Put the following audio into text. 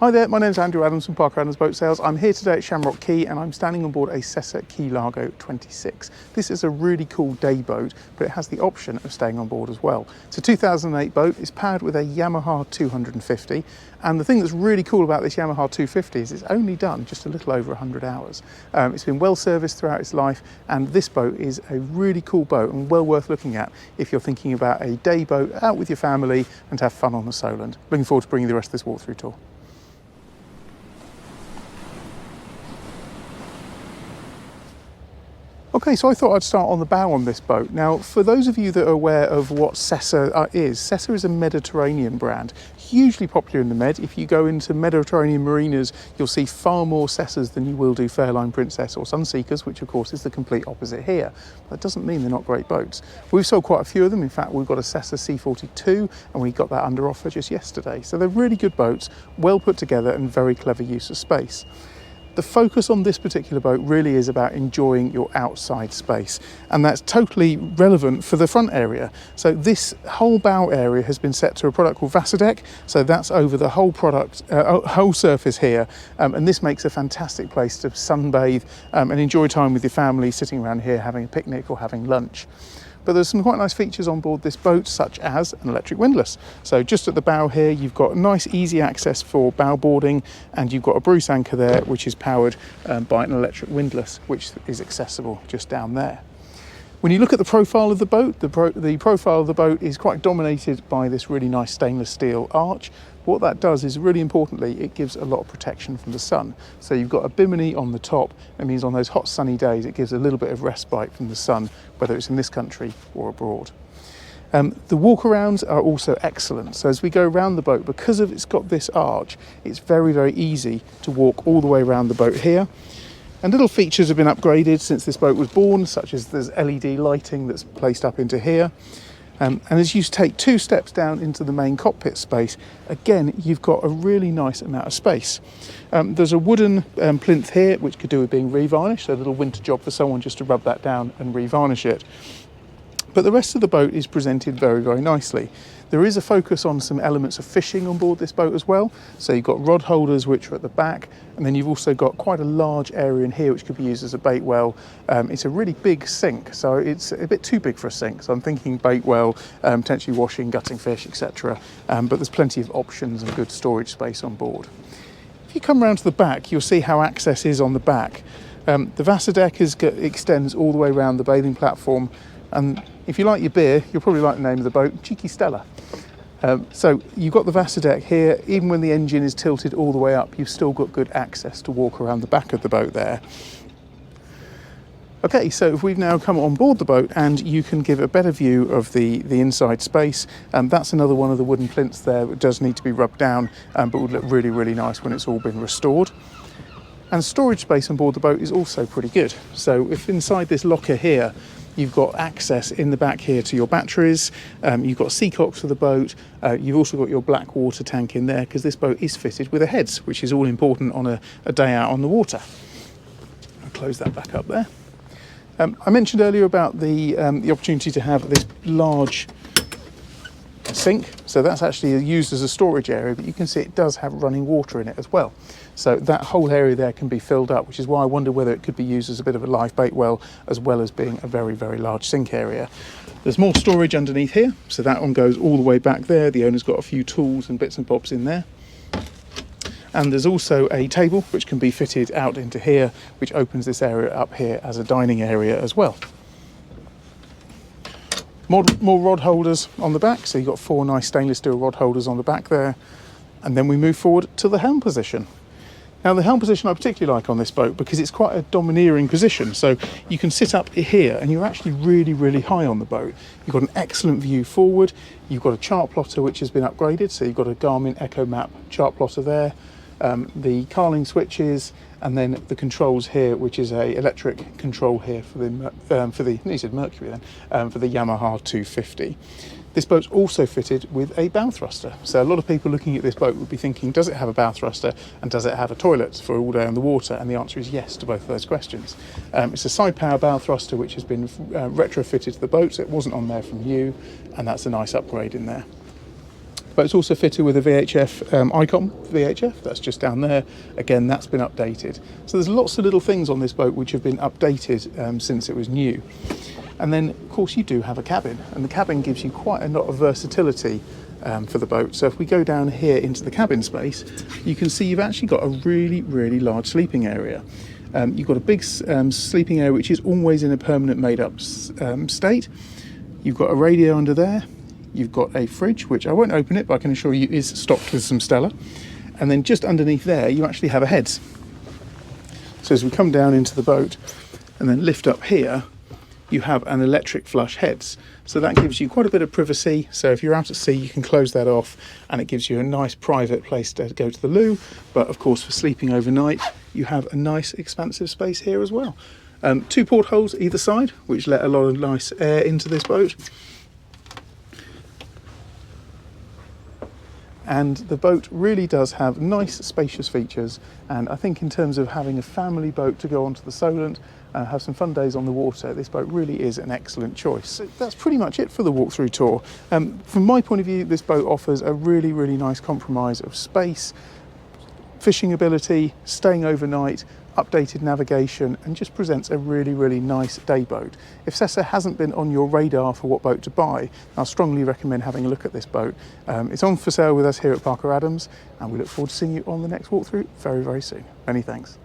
Hi there, my name's Andrew Adams from Parker Adams Boat Sales. I'm here today at Shamrock Quay and I'm standing on board a Sessa Key Largo 26. This is a really cool day boat, but it has the option of staying on board as well. It's a 2008 boat, it's powered with a Yamaha 250, and the thing that's really cool about this Yamaha 250 is it's only done just a little over 100 hours. It's been well serviced throughout its life, and this boat is a really cool boat and well worth looking at if you're thinking about a day boat out with your family and to have fun on the Solent. Looking forward to bringing you the rest of this walkthrough tour. Okay, so I thought I'd start on the bow on this boat. Now, for those of you that are aware of what Sessa is a Mediterranean brand, hugely popular in the Med. If you go into Mediterranean marinas, you'll see far more Sessas than you will do Fairline Princess or Sunseekers, which of course is the complete opposite here. That doesn't mean they're not great boats. We've sold quite a few of them. In fact, we've got a Sessa C42 and we got that under offer just yesterday. So they're really good boats, well put together and very clever use of space. The focus on this particular boat really is about enjoying your outside space, and that's totally relevant for the front area. So this whole bow area has been set to a product called Vassadek, so that's over the whole whole surface here, and this makes a fantastic place to sunbathe and enjoy time with your family, sitting around here having a picnic or having lunch. But there's some quite nice features on board this boat, such as an electric windlass. So just at the bow here, you've got nice easy access for bow boarding, and you've got a Bruce anchor there, which is powered by an electric windlass, which is accessible just down there. When you look at the profile of the boat, the profile of the boat is quite dominated by this really nice stainless steel arch. What that does is, really importantly, it gives a lot of protection from the sun. So you've got a bimini on the top. That means on those hot sunny days it gives a little bit of respite from the sun, whether it's in this country or abroad. The walkarounds are also excellent. So as we go around the boat, because it's got this arch, it's very, very easy to walk all the way around the boat here. And little features have been upgraded since this boat was born, such as there's LED lighting that's placed up into here. And as you take 2 steps down into the main cockpit space, again, you've got a really nice amount of space. There's a wooden plinth here, which could do with being revarnished, so a little winter job for someone just to rub that down and revarnish it. But the rest of the boat is presented very, very nicely. There is a focus on some elements of fishing on board this boat as well. So you've got rod holders which are at the back, and then you've also got quite a large area in here which could be used as a bait well. It's a really big sink, so it's a bit too big for a sink. So I'm thinking bait well, potentially washing, gutting fish, etc. But there's plenty of options and good storage space on board. If you come around to the back, you'll see how access is on the back. The Vassadek extends all the way around the bathing platform. And if you like your beer, you'll probably like the name of the boat, Cheeky Stella. So you've got the Vassadek here. Even when the engine is tilted all the way up, you've still got good access to walk around the back of the boat there. Okay, so if we've now come on board the boat and you can give a better view of the inside space, that's another one of the wooden plinths there that does need to be rubbed down, but would look really, really nice when it's all been restored. And storage space on board the boat is also pretty good. So if inside this locker here, you've got access in the back here to your batteries, you've got seacocks for the boat, you've also got your black water tank in there, because this boat is fitted with a heads, which is all important on a day out on the water. I'll close that back up there. I mentioned earlier about the opportunity to have this large sink, so that's actually used as a storage area, but you can see it does have running water in it as well. So that whole area there can be filled up, which is why I wonder whether it could be used as a bit of a live bait well, as well as being a very, very large sink area. There's more storage underneath here, so that one goes all the way back there. The owner's got a few tools and bits and bobs in there. And there's also a table which can be fitted out into here, which opens this area up here as a dining area as well. More rod holders on the back, so you've got 4 nice stainless steel rod holders on the back there. And then we move forward to the helm position. Now the helm position I particularly like on this boat because it's quite a domineering position. So you can sit up here and you're actually really, really high on the boat. You've got an excellent view forward. You've got a chart plotter which has been upgraded. So you've got a Garmin Echo Map chart plotter there. The Carling switches, and then the controls here, which is a electric control here for the he said Mercury then, for the Yamaha 250. This boat's also fitted with a bow thruster. So a lot of people looking at this boat would be thinking, does it have a bow thruster and does it have a toilet for all day on the water? And the answer is yes to both of those questions. It's a side power bow thruster which has been retrofitted to the boat, so it wasn't on there from new, and that's a nice upgrade in there. boat's also fitted with a VHF icon, VHF, that's just down there. Again, that's been updated. So there's lots of little things on this boat which have been updated since it was new. And then, of course, you do have a cabin, and the cabin gives you quite a lot of versatility for the boat. So if we go down here into the cabin space, you can see you've actually got a really, really large sleeping area. You've got a big sleeping area which is always in a permanent made-up state. You've got a radio under there. You've got a fridge, which I won't open it, but I can assure you is stocked with some Stella. And then just underneath there, you actually have a heads. So as we come down into the boat and then lift up here, you have an electric flush heads. So that gives you quite a bit of privacy. So if you're out at sea, you can close that off and it gives you a nice private place to go to the loo. But of course, for sleeping overnight, you have a nice expansive space here as well. 2 portholes either side, which let a lot of nice air into this boat. And the boat really does have nice spacious features, and I think in terms of having a family boat to go onto the Solent and have some fun days on the water, this boat really is an excellent choice. So that's pretty much it for the walkthrough tour. From my point of view, this boat offers a really, really nice compromise of space, fishing ability, staying overnight, updated navigation, and just presents a really, really nice day boat. If Sessa hasn't been on your radar for what boat to buy, I'll strongly recommend having a look at this boat. It's on for sale with us here at Parker Adams, and we look forward to seeing you on the next walkthrough very, very soon. Many thanks.